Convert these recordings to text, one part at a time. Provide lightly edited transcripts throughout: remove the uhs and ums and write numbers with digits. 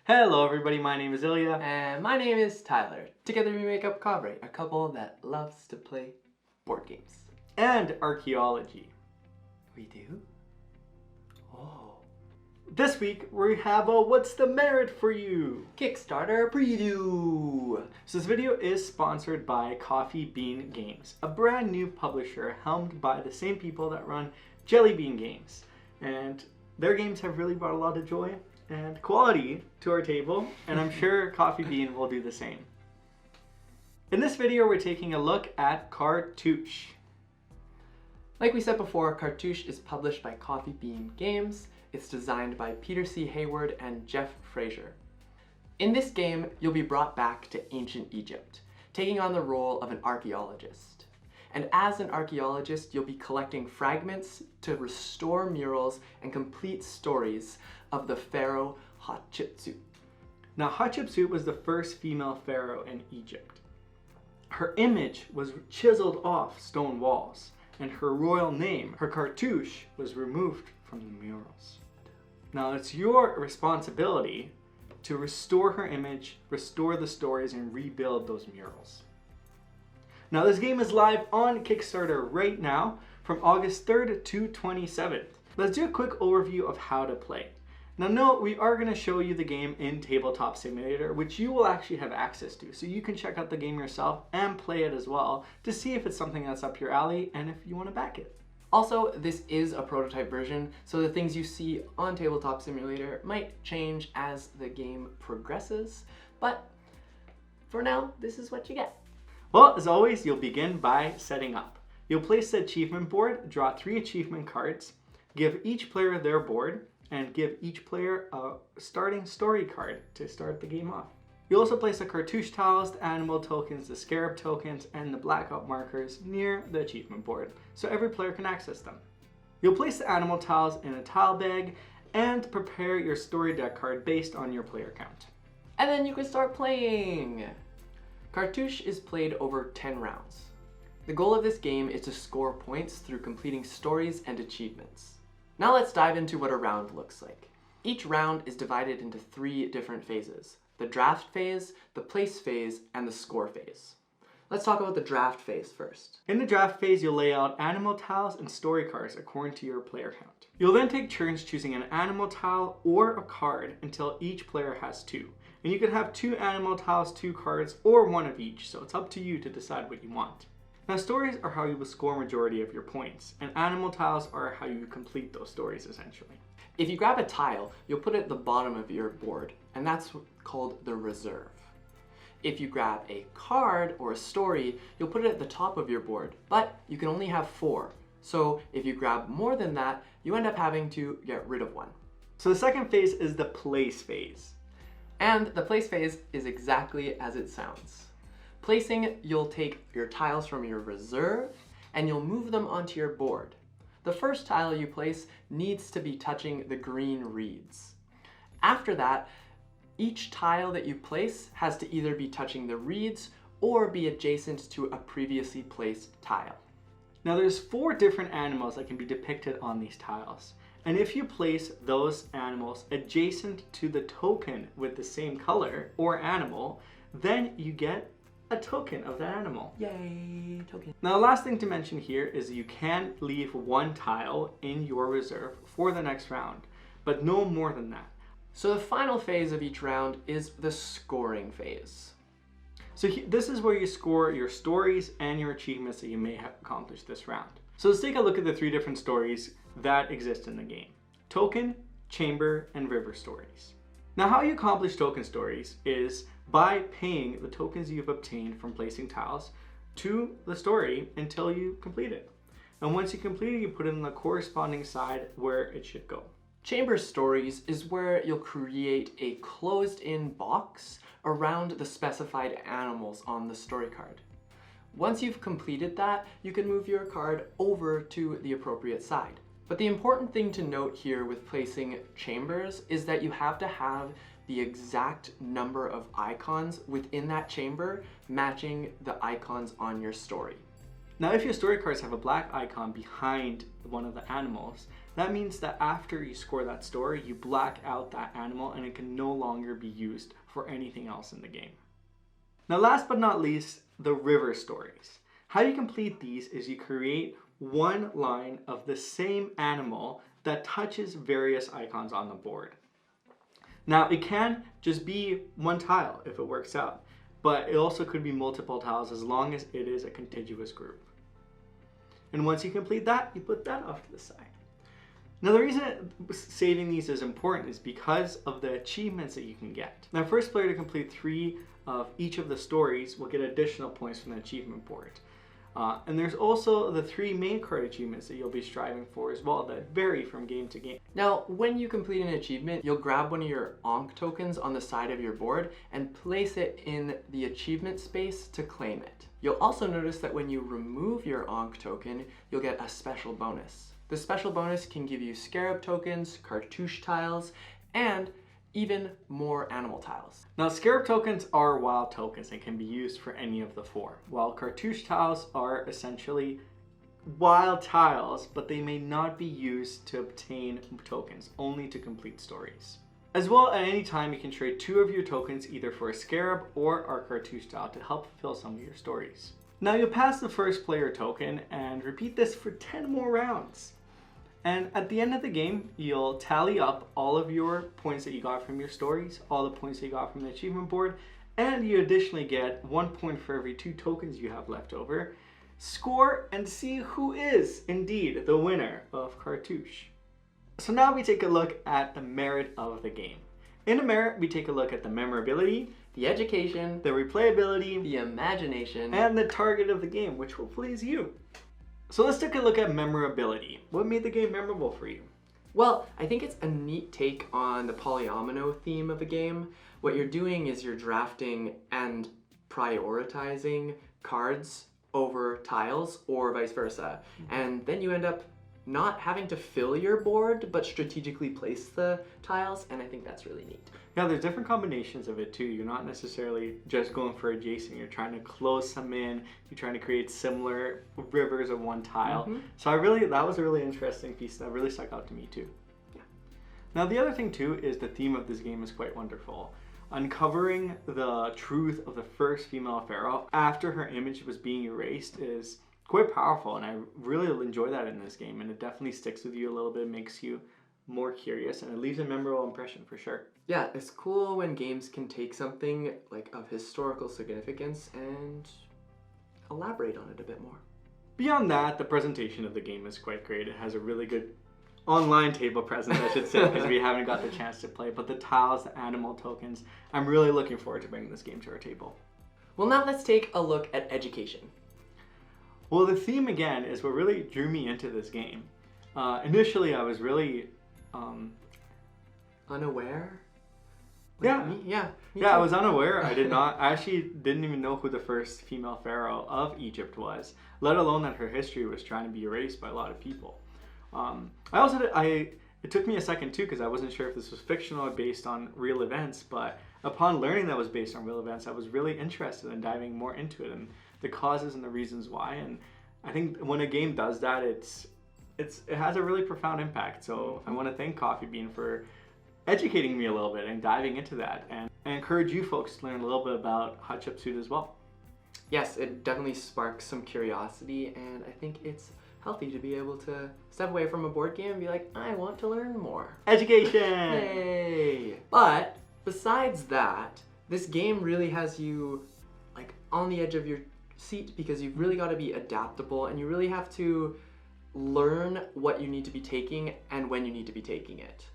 Hello everybody, my name is Ilya. And my name is Tyler. Together we make up Kovray, a couple that loves to play board games. And archaeology. We do? Oh. This week we have a What's the Merit for You? Kickstarter preview! So this video is sponsored by Coffee Bean Games, a brand new publisher helmed by the same people that run Jelly Bean Games. And their games have really brought a lot of joy and quality to our table, and I'm sure Coffee Bean will do the same. In this video, we're taking a look at Cartouche. Like we said before, Cartouche is published by Coffee Bean Games. It's designed by Peter C. Hayward and Jeff Fraser. In this game, you'll be brought back to ancient Egypt, taking on the role of an archaeologist. And as an archaeologist, you'll be collecting fragments to restore murals and complete stories of the pharaoh Hatshepsut. Now, Hatshepsut was the first female pharaoh in Egypt. Her image was chiseled off stone walls, and her royal name, her cartouche, was removed from the murals. Now, it's your responsibility to restore her image, restore the stories, and rebuild those murals. Now, this game is live on Kickstarter right now from August 3rd to 27th. Let's do a quick overview of how to play. Now note, we are going to show you the game in Tabletop Simulator, which you will actually have access to, so you can check out the game yourself and play it as well to see if it's something that's up your alley and if you want to back it. Also, this is a prototype version, so the things you see on Tabletop Simulator might change as the game progresses, but for now, this is what you get. Well, as always, you'll begin by setting up. You'll place the achievement board, draw 3 achievement cards, give each player their board, and give each player a starting story card to start the game off. You'll also place the cartouche tiles, the animal tokens, the scarab tokens, and the blackout markers near the achievement board, so every player can access them. You'll place the animal tiles in a tile bag and prepare your story deck card based on your player count. And then you can start playing! Cartouche is played over 10 rounds. The goal of this game is to score points through completing stories and achievements. Now let's dive into what a round looks like. Each round is divided into 3 different phases: the draft phase, the place phase, and the score phase. Let's talk about the draft phase first. In the draft phase, you'll lay out animal tiles and story cards according to your player count. You'll then take turns choosing an animal tile or a card until each player has 2. And you can have 2 animal tiles, 2 cards, or 1 of each, so it's up to you to decide what you want. Now, stories are how you will score majority of your points, and animal tiles are how you complete those stories, essentially. If you grab a tile, you'll put it at the bottom of your board, and that's called the reserve. If you grab a card or a story, you'll put it at the top of your board, but you can only have 4. So if you grab more than that, you end up having to get rid of 1. So the second phase is the place phase. And the place phase is exactly as it sounds. Placing, you'll take your tiles from your reserve and you'll move them onto your board. The first tile you place needs to be touching the green reeds. After that, each tile that you place has to either be touching the reeds or be adjacent to a previously placed tile. Now there's 4 different animals that can be depicted on these tiles. And if you place those animals adjacent to the token with the same color or animal, then you get a token of that animal. Yay, token. Now the last thing to mention here is you can leave 1 tile in your reserve for the next round, but no more than that. So the final phase of each round is the scoring phase. So this is where you score your stories and your achievements that you may have accomplished this round. So let's take a look at the 3 different stories that exist in the game: token, chamber, and river stories. Now how you accomplish token stories is by paying the tokens you've obtained from placing tiles to the story until you complete it. And once you complete it, you put it in the corresponding side where it should go. Chamber stories is where you'll create a closed-in box around the specified animals on the story card. Once you've completed that, you can move your card over to the appropriate side. But the important thing to note here with placing chambers is that you have to have the exact number of icons within that chamber matching the icons on your story. Now if your story cards have a black icon behind one of the animals, That means that after you score that story, you black out that animal and it can no longer be used for anything else in the game. Now last but not least, the river stories. How you complete these is you create one line of the same animal that touches various icons on the board. Now it can just be one tile if it works out, but it also could be multiple tiles as long as it is a contiguous group. And once you complete that, you put that off to the side. Now the reason saving these is important is because of the achievements that you can get. Now first player to complete 3 of each of the stories will get additional points from the achievement board. And there's also the 3 main card achievements that you'll be striving for as well that vary from game to game. Now, when you complete an achievement, you'll grab one of your Ankh tokens on the side of your board and place it in the achievement space to claim it. You'll also notice that when you remove your Ankh token, you'll get a special bonus. The special bonus can give you scarab tokens, cartouche tiles, and even more animal tiles. Now scarab tokens are wild tokens and can be used for any of the 4, while cartouche tiles are essentially wild tiles, but they may not be used to obtain tokens, only to complete stories. As well, at any time you can trade 2 of your tokens either for a scarab or a cartouche tile to help fulfill some of your stories. Now you'll pass the first player token and repeat this for 10 more rounds. And at the end of the game, you'll tally up all of your points that you got from your stories, all the points that you got from the achievement board, and you additionally get 1 point for every 2 tokens you have left over. Score and see who is indeed the winner of Cartouche. So now we take a look at the merit of the game. In the merit, we take a look at the memorability, The education, the replayability, the imagination, and the target of the game, which will please you. So let's take a look at memorability. What made the game memorable for you? Well, I think it's a neat take on the polyomino theme of a game. What you're doing is you're drafting and prioritizing cards over tiles or vice versa. And then you end up not having to fill your board, but strategically place the tiles, and I think that's really neat. Yeah, there's different combinations of it too. You're not necessarily just going for adjacent. You're trying to close some in. You're trying to create similar rivers of one tile. So that was a really interesting piece that really stuck out to me too. Yeah. Now the other thing too is the theme of this game is quite wonderful. Uncovering the truth of the first female pharaoh after her image was being erased is quite powerful, and I really enjoy that in this game, and it definitely sticks with you a little bit, makes you more curious, and it leaves a memorable impression for sure. Yeah, it's cool when games can take something like of historical significance and elaborate on it a bit more. Beyond that, the presentation of the game is quite great. It has a really good online table presence, I should say, because we haven't got the chance to play, but the tiles, the animal tokens, I'm really looking forward to bringing this game to our table. Well, now let's take a look at education. Well, the theme again is what really drew me into this game. Initially, I was really unaware. Yeah, me I too. was unaware. I actually didn't even know who the first female pharaoh of Egypt was, let alone that her history was trying to be erased by a lot of people. It took me a second too, because I wasn't sure if this was fictional or based on real events, but upon learning that it was based on real events, I was really interested in diving more into it and the causes and the reasons why. And I think when a game does that, it has a really profound impact. So I want to thank Coffee Bean for educating me a little bit and diving into that, and I encourage you folks to learn a little bit about Hatshepsut as well. Yes, it definitely sparks some curiosity, and I think it's healthy to be able to step away from a board game and be like, I want to learn more. Education! Yay! But besides that, this game really has you like on the edge of your seat, because you've really got to be adaptable, and you really have to learn what you need to be taking and when you need to be taking it.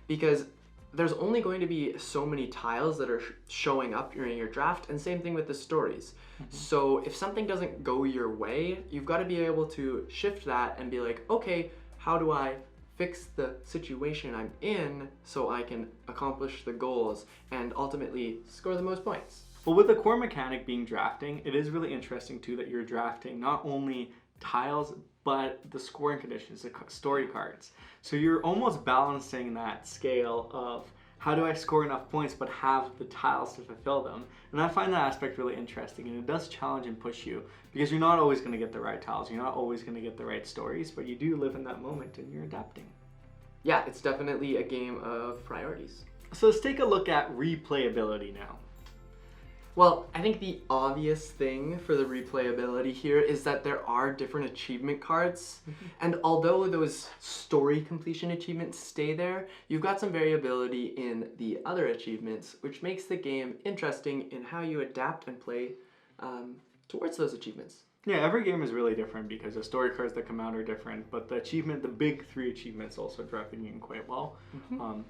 Because there's only going to be so many tiles that are showing up during your draft, and same thing with the stories. So if something doesn't go your way, you've got to be able to shift that and be like, okay, how do I fix the situation I'm in so I can accomplish the goals and ultimately score the most points? Well, with the core mechanic being drafting, it is really interesting too that you're drafting not only tiles, but the scoring conditions, the story cards. So you're almost balancing that scale of how do I score enough points but have the tiles to fulfill them. And I find that aspect really interesting, and it does challenge and push you, because you're not always going to get the right tiles, you're not always going to get the right stories, but you do live in that moment and you're adapting. Yeah, it's definitely a game of priorities. So let's take a look at replayability now. Well, I think the obvious thing for the replayability here is that there are different achievement cards, and although those story completion achievements stay there, you've got some variability in the other achievements, which makes the game interesting in how you adapt and play towards those achievements. Yeah, every game is really different because the story cards that come out are different, but the big 3 achievements also drive the game quite well.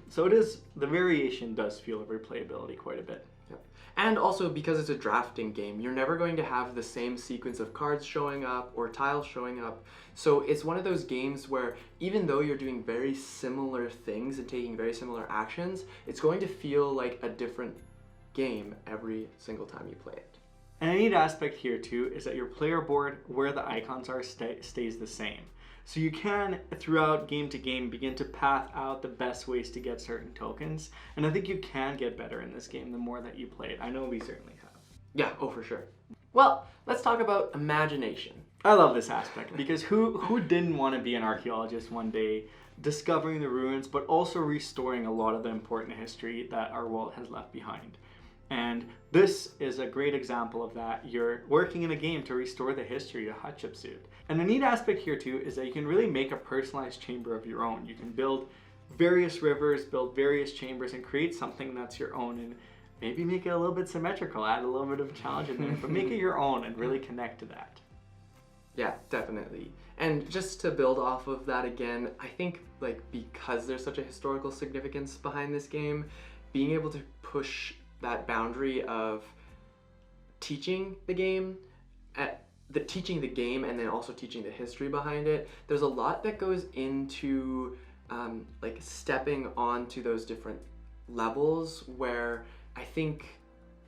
So the variation does feel of replayability quite a bit. Yep. And also because it's a drafting game, you're never going to have the same sequence of cards showing up or tiles showing up. So it's one of those games where even though you're doing very similar things and taking very similar actions, it's going to feel like a different game every single time you play it. And a neat aspect here too is that your player board, where the icons are, stays the same. So you can, throughout game to game, begin to path out the best ways to get certain tokens. And I think you can get better in this game the more that you play it. I know we certainly have. Yeah, oh for sure. Well, let's talk about imagination. I love this aspect because who didn't want to be an archaeologist one day, discovering the ruins, but also restoring a lot of the important history that our world has left behind. And this is a great example of that. You're working in a game to restore the history of Hatshepsut. And the neat aspect here too is that you can really make a personalized chamber of your own. You can build various rivers, build various chambers, and create something that's your own, and maybe make it a little bit symmetrical, add a little bit of a challenge in there, but make it your own and really connect to that. Yeah, definitely. And just to build off of that again, I think like because there's such a historical significance behind this game, being able to push that boundary of teaching the game and then also teaching the history behind it. There's a lot that goes into like stepping onto those different levels where I think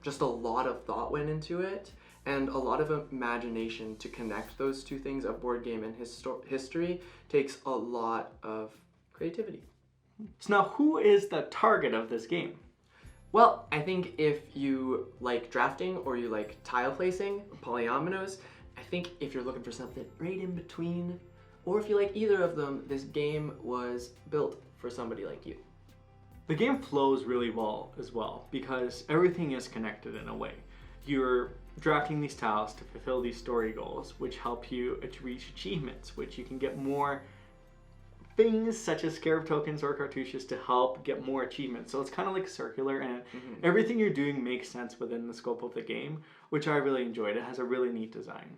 just a lot of thought went into it and a lot of imagination to connect those two things of board game and history takes a lot of creativity. So now, who is the target of this game? Well, I think if you like drafting or you like tile placing, polyominoes, I think if you're looking for something right in between, or if you like either of them, this game was built for somebody like you. The game flows really well as well because everything is connected in a way. You're drafting these tiles to fulfill these story goals, which help you reach achievements, which you can get more things such as scarab tokens or cartouches to help get more achievements. So it's kind of like circular, and everything you're doing makes sense within the scope of the game, which I really enjoyed. It has a really neat design.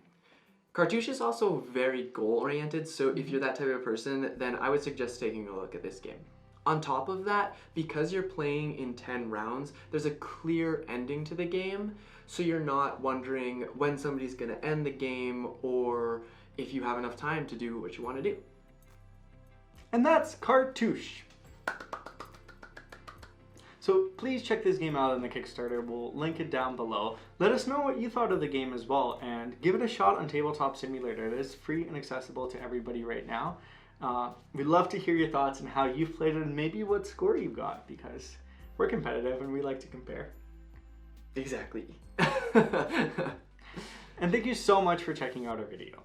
Cartouche is also very goal-oriented, so if you're that type of person, then I would suggest taking a look at this game. On top of that, because you're playing in 10 rounds, there's a clear ending to the game, so you're not wondering when somebody's going to end the game or if you have enough time to do what you want to do. And that's Cartouche. So please check this game out on the Kickstarter. We'll link it down below. Let us know what you thought of the game as well, and give it a shot on Tabletop Simulator. It is free and accessible to everybody right now. We'd love to hear your thoughts and how you've played it and maybe what score you got, because we're competitive and we like to compare. Exactly. And thank you so much for checking out our video.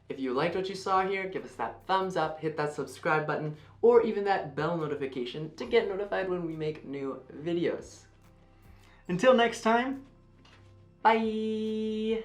If you liked what you saw here, give us that thumbs up, hit that subscribe button, or even that bell notification to get notified when we make new videos. Until next time, bye!